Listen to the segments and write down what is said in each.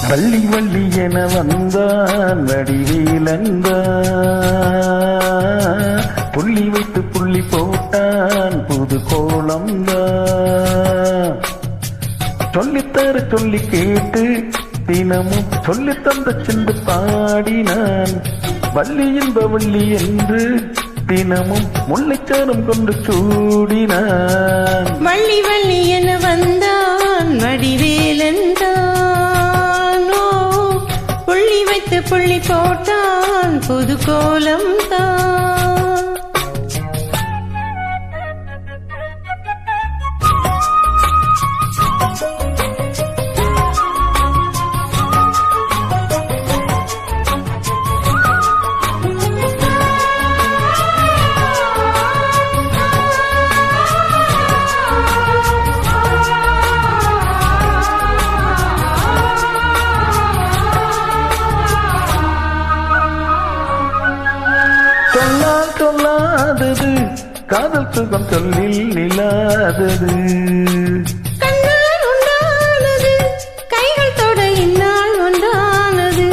வள்ளி வள்ளி என வந்தான் வடிவேலந்தான், புள்ளி வைத்து புள்ளி போட்டான் புது கோலம்தான். சொல்லித்தர சொல்லி கேட்டு தினமும் சொல்லி தந்த சென்று பாடினான். வள்ளி என்ப வள்ளி என்று தினமும் முல்லைச்சாரம் கொண்டு சூடினான். வள்ளி வள்ளி என வந்தான் வடிவேலந்தான், புள்ளி வைத்து புள்ளி போட்டான் புது கோலம் தான். சொல்லாதது காதல் சுகம் சொல்லில் நிலாதது, கண்ணால் உண்டானது கைகள் தொட இந்நாள் உண்டானது.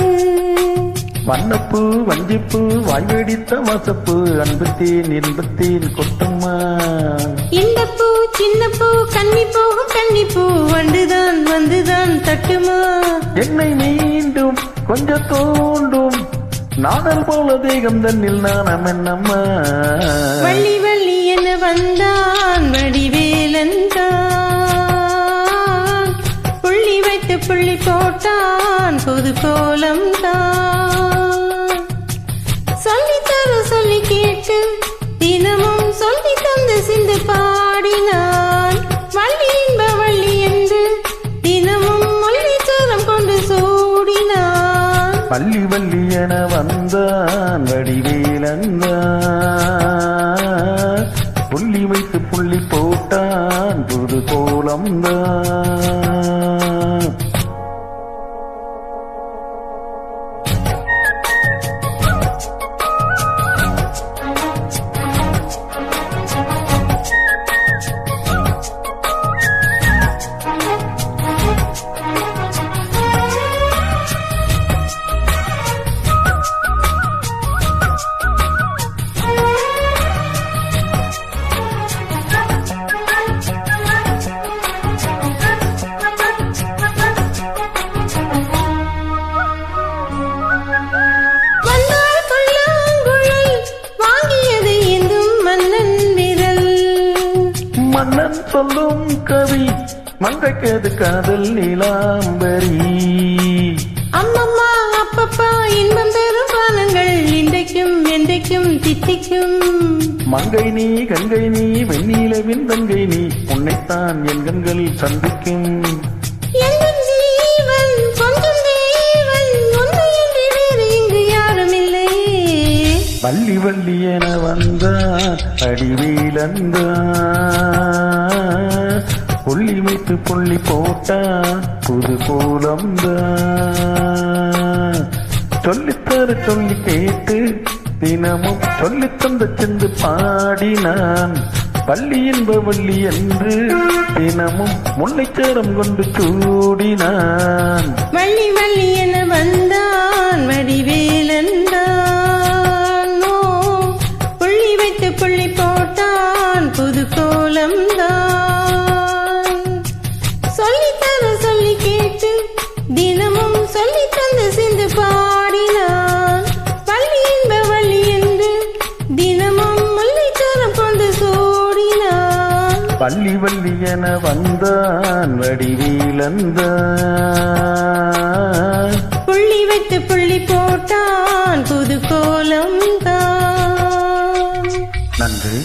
வண்ணப்பூ வஞ்சிப்பூ வாய்வெடித்த வாசப்பூ அன்பத்தேன் இன்பத்தேன் கொட்டம்மா. இந்த பூ சின்ன பூ கன்னி போகும் கன்னிப்பூ வந்துதான் வந்துதான் தட்டுமா. என்னை மீண்டும் கொஞ்சம் தோண்டும் நாடல் போல தேகம் தன்னில் நாணம் என்னம்மா. வள்ளி வள்ளி என வந்தான் வடிவேலந்தான், புள்ளி வைத்து புள்ளி போட்டான் புது கோலம் தான். சொல்லித்தர சொல்லி கேட்டு தினமும் சொல்லி தந்து சிந்து பாடினான். வள்ளி என்ப வள்ளி என்று தினமும் முல்லைச்சாரம் கொண்டு சூடினான். வள்ளி வள்ளி என வந்தான் வடிவேலந்தான், புள்ளி வைத்து புள்ளி போட்டான் புது கோலம்தான். மன்னன் சொல்லும் கவி மங்கைக்கது காதல் நீலாம்பரி. அம்மம்மா அப்பப்பா இன்பம் பெறும் பாலங்கள் இன்றைக்கும் என்றைக்கும் தித்திக்கும். மங்கை நீ கங்கை நீ வெண்ணிலவின் தங்கை நீ, உன்னைத்தான் என் கண்கள் சந்திக்கும். வள்ளி வள்ளி என வந்தான் அடிவேலந்தான், புள்ளி வைத்து புள்ளி போட்டான் புது கோலம்தான். சொல்லித்தர சொல்லி கேட்டு தினமும் சொல்லி தந்த சென்று பாடினான். வள்ளி என்ப வள்ளி என்று தினமும் முல்லைச்சாரம் கொண்டு சூடினான். வள்ளி வள்ளி என வந்தான் வடிவேலந்தான், புள்ளி வைத்து புள்ளி போட்டான் புது கோலம் தான். சொல்லித்தர சொல்லி கேட்டு தினமும் சொல்லி தந்து சிந்து பாடினான். வள்ளி என்ப வள்ளி என்று தினமும் முல்லைச்சாரம் கொண்டு சூடினான். வள்ளி வள்ளி என வந்தான் வடிவேலந்தான், புள்ளி வைத்து புள்ளி போட்டான் புது கோலம் தான். நன்றி.